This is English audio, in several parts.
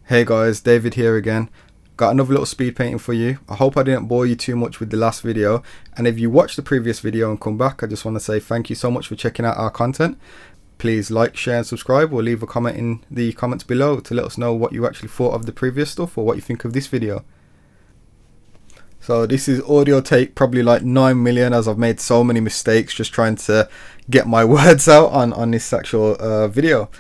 Hey guys, David here again. Got another little speed painting for you. I hope I didn't bore you too much with the last video. And if you watched the previous video and come back, I just want to say thank you so much for checking out our content. Please like, share and subscribe, or leave a comment in the comments below to let us know what you actually thought of the previous stuff or what you think of this video. So this is audio take probably like 9 million, as I've made so many mistakes just trying to get my words out on this actual video.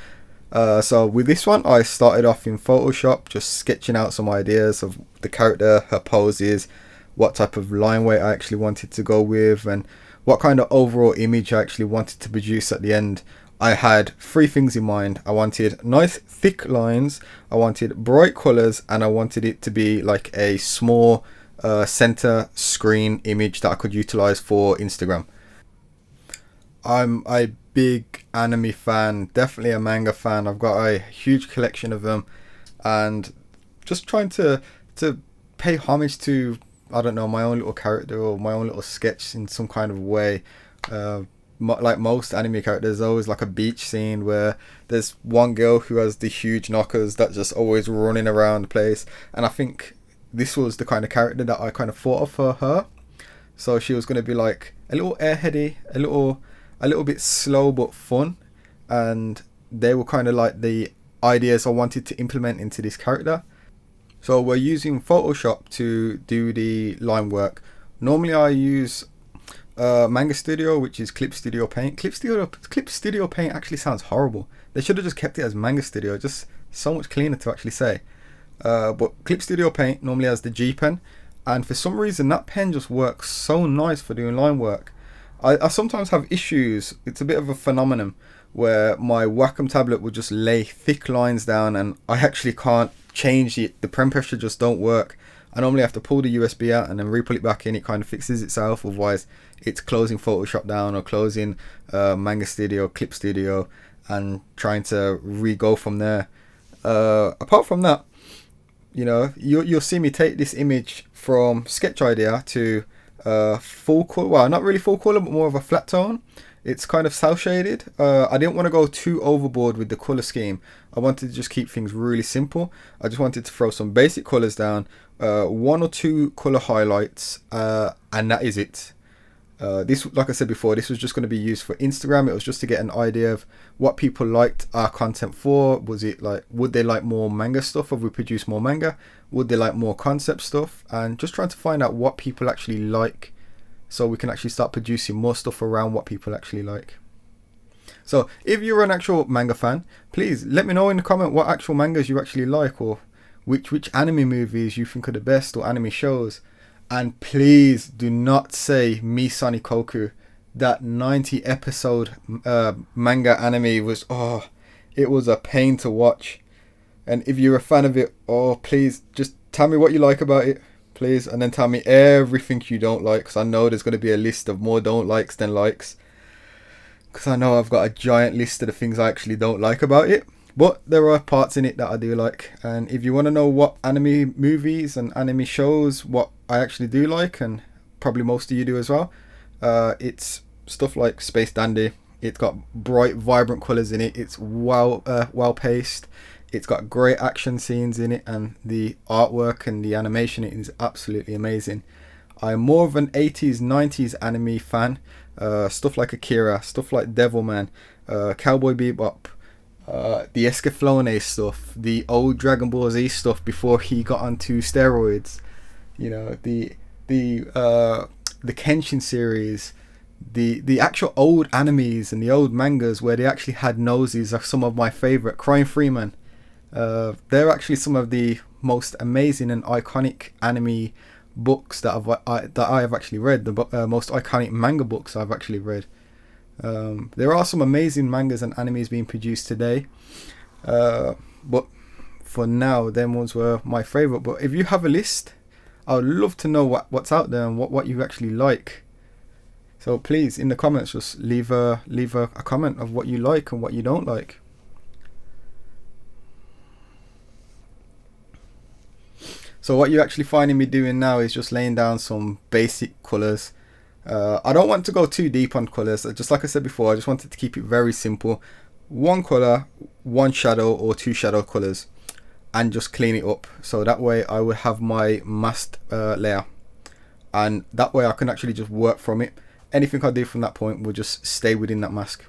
So with this one, I started off in Photoshop, just sketching out some ideas of the character, her poses, what type of line weight I actually wanted to go with, and what kind of overall image I actually wanted to produce at the end. I had three things in mind. I wanted nice thick lines, I wanted bright colors, and I wanted it to be like a small center screen image that I could utilize for Instagram. I'm a big anime fan, definitely a manga fan. I've got a huge collection of them, and just trying to pay homage to, I don't know, my own little character or my own little sketch in some kind of way. Like most anime characters, there's always like a beach scene where there's one girl who has the huge knockers that's just always running around the place, and I think this was the kind of character that I kind of thought of for her. So she was going to be like a little airheady, a little bit slow but fun, and they were kind of like the ideas I wanted to implement into this character. So we're using Photoshop to do the line work. Normally I use Manga Studio, which is Clip Studio Paint. Clip Studio Paint actually sounds horrible. They should have just kept it as Manga Studio, just so much cleaner to actually say. But Clip Studio Paint normally has the G pen, and for some reason that pen just works so nice for doing line work. I sometimes have issues. It's a bit of a phenomenon where my Wacom tablet will just lay thick lines down and I actually can't change it. The pen pressure just don't work. I normally have to pull the USB out and then re-pull it back in. It kind of fixes itself. Otherwise it's closing Photoshop down or closing Manga Studio, Clip Studio, and trying to re-go from there. Apart from that, you know, you'll see me take this image from sketch idea to full color. Well, not really full color, but more of a flat tone. It's kind of cel shaded. I didn't want to go too overboard with the color scheme. I wanted to just keep things really simple. I just wanted to throw some basic colors down, one or two color highlights, and that is it. This, like I said before, this was just going to be used for Instagram. It was just to get an idea of what people liked our content for. Was it like, would they like more manga stuff if we produce more manga? Would they like more concept stuff? And just trying to find out what people actually like, so we can actually start producing more stuff around what people actually like. So if you're an actual manga fan, please let me know in the comment what actual mangas you actually like, or which anime movies you think are the best, or anime shows. And please do not say Misani Koku. That 90 episode manga anime was, it was a pain to watch. And if you're a fan of it, please just tell me what you like about it, please, and then tell me everything you don't like, because I know there's going to be a list of more don't likes than likes, because I know I've got a giant list of the things I actually don't like about it. But there are parts in it that I do like. And if you want to know what anime movies and anime shows, what I actually do like, and probably most of you do as well, it's stuff like Space Dandy. It's got bright, vibrant colours in it. It's well paced. It's got great action scenes in it, and the artwork and the animation is absolutely amazing. I'm more of an 80s, 90s anime fan. Stuff like Akira, stuff like Devilman, Cowboy Bebop, the Escaflowne stuff, the old Dragon Ball Z stuff before he got onto steroids, you know, the Kenshin series, the actual old animes and the old mangas where they actually had noses are some of my favorite. Crying Freeman, they're actually some of the most amazing and iconic anime books that I have actually read, the most iconic manga books I've actually read. There are some amazing mangas and animes being produced today, but for now, them ones were my favorite. But if you have a list, I would love to know what's out there and what you actually like. So please, in the comments, just leave a comment of what you like and what you don't like. So what you're actually finding me doing now is just laying down some basic colors. I don't want to go too deep on colors. Just like I said before, I just wanted to keep it very simple. One color, one shadow, or two shadow colors. and just clean it up. So that way I would have my masked layer, and that way I can actually just work from it. Anything I do from that point will just stay within that mask.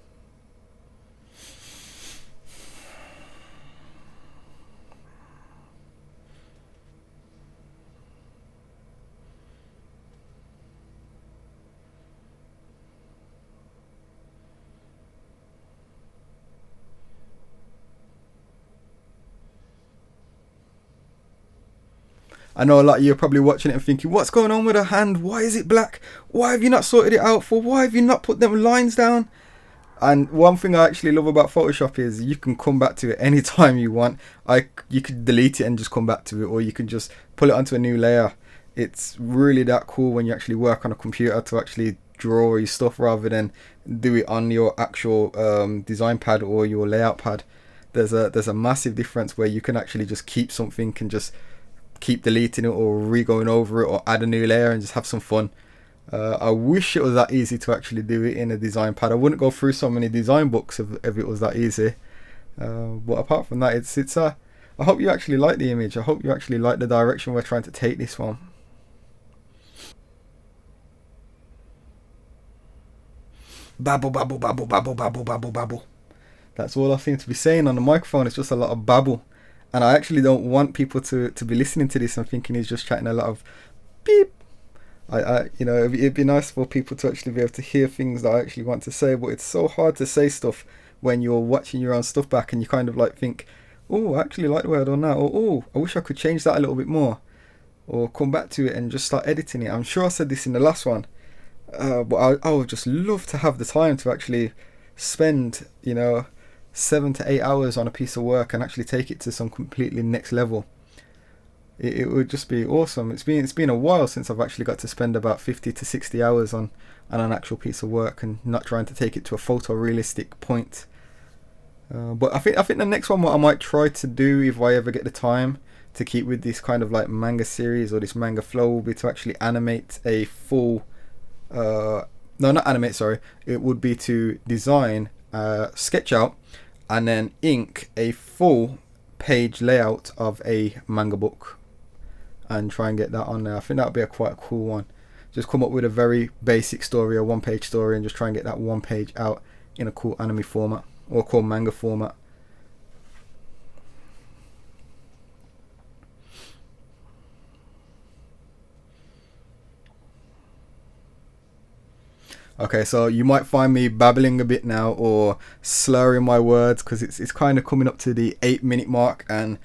I know a lot of you are probably watching it and thinking, what's going on with her hand? Why is it black? Why have you not sorted it out for? Why have you not put them lines down? And one thing I actually love about Photoshop is you can come back to it anytime you want. You could delete it and just come back to it, or you can just pull it onto a new layer. It's really that cool when you actually work on a computer to actually draw your stuff rather than do it on your actual design pad or your layout pad. There's a massive difference where you can actually just keep something and just keep deleting it or re-going over it or add a new layer and just have some fun. I wish it was that easy to actually do it in a design pad. I wouldn't go through so many design books if it was that easy. But apart from that, it's I hope you actually like the image. I hope you actually like the direction we're trying to take this one. Babble, babble, babble, babble, babble, babble, babble. That's all I seem to be saying on the microphone. It's just a lot of babble. And I actually don't want people to be listening to this and thinking he's just chatting a lot of beep. You know, it'd be nice for people to actually be able to hear things that I actually want to say, but it's so hard to say stuff when you're watching your own stuff back and you kind of like think, oh, I actually like the way I done that, or oh, I wish I could change that a little bit more, or come back to it and just start editing it. I'm sure I said this in the last one, but I would just love to have the time to actually spend, 7 to 8 hours on a piece of work and actually take it to some completely next level. It would just be awesome. It's been a while since I've actually got to spend about 50 to 60 hours on an actual piece of work and not trying to take it to a photorealistic point. But I think the next one what I might try to do, if I ever get the time to keep with this kind of like manga series or this manga flow, will be to actually animate a full no, not animate, sorry, it would be to design, sketch out and then ink a full page layout of a manga book and try and get that on there. I think that would be quite a cool one. Just come up with a very basic story, a one-page story, and just try and get that one page out in a cool anime format or cool manga format. Okay, so you might find me babbling a bit now or slurring my words because it's kind of coming up to the 8-minute mark, and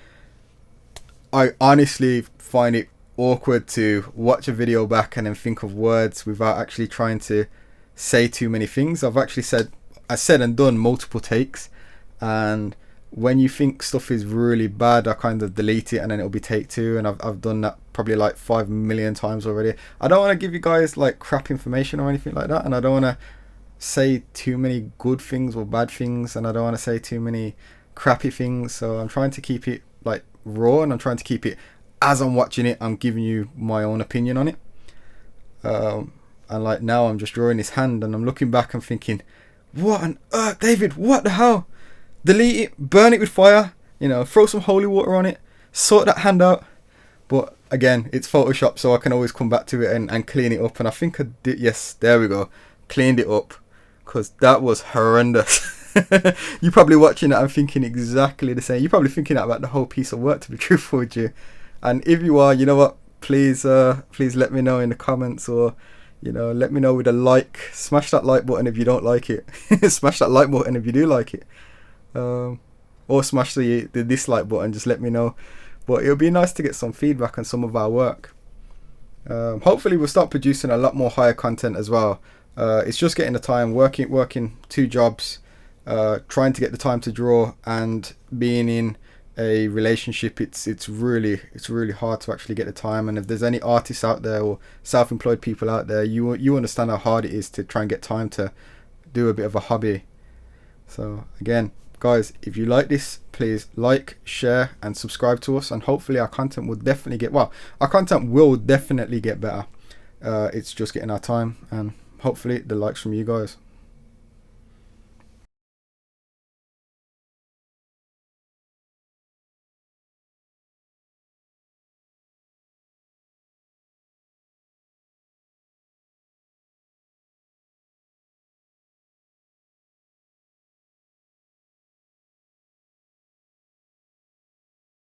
I honestly find it awkward to watch a video back and then think of words without actually trying to say too many things. I said and done multiple takes, and when you think stuff is really bad, I kind of delete it and then it'll be take 2, and I've done that probably like 5 million times already. I don't want to give you guys like crap information or anything like that, and I don't want to say too many good things or bad things, and I don't want to say too many crappy things. So I'm trying to keep it like raw, and I'm trying to keep it as I'm watching it, I'm giving you my own opinion on it. And like now I'm just drawing this hand and I'm looking back and thinking, what on earth, David, what the hell? Delete it, burn it with fire, throw some holy water on it, sort that hand out. But again, it's Photoshop, so I can always come back to it and clean it up. And I think I did, yes, there we go, cleaned it up, because that was horrendous. You're probably watching that and thinking exactly the same. You're probably thinking that about the whole piece of work, to be truthful with you. And if you are, you know what, please let me know in the comments, or let me know with a like. Smash that like button if you don't like it. Smash that like button if you do like it. Or smash the dislike button, just let me know. But it would be nice to get some feedback on some of our work. Hopefully we'll start producing a lot more higher content as well. It's just getting the time, working 2 jobs, trying to get the time to draw, and being in a relationship. It's really hard to actually get the time. And if there's any artists out there or self-employed people out there, you understand how hard it is to try and get time to do a bit of a hobby. So again, guys, if you like this, please like, share and subscribe to us, and hopefully our content will definitely get better. It's just getting our time, and hopefully the likes from you guys.